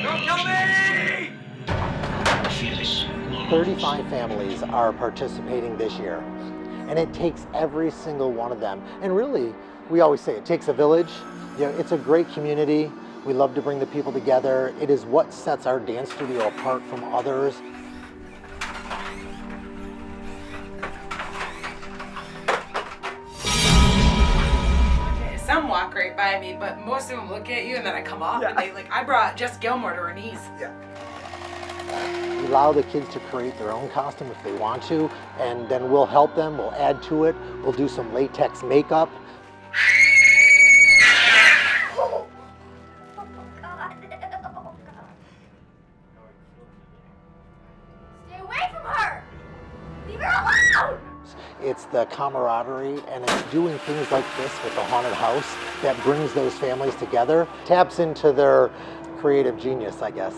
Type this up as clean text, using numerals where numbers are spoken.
Don't kill me! 35 families are participating this year, and it takes every single one of them. And really, we always say it takes a village. You know, it's a great community. We love to bring the people together. It is what sets our dance studio apart from others. Some walk right by me, but most of them look at you and then I come off and they I brought Jess Gilmore to her knees. Yeah. We allow the kids to create their own costume if they want to, and then we'll help them, we'll add to it, we'll do some latex makeup. Oh God. Oh God. Stay away from her! Leave her alone! It's the camaraderie, and it's doing things like this with the haunted house that brings those families together, taps into their creative genius, I guess.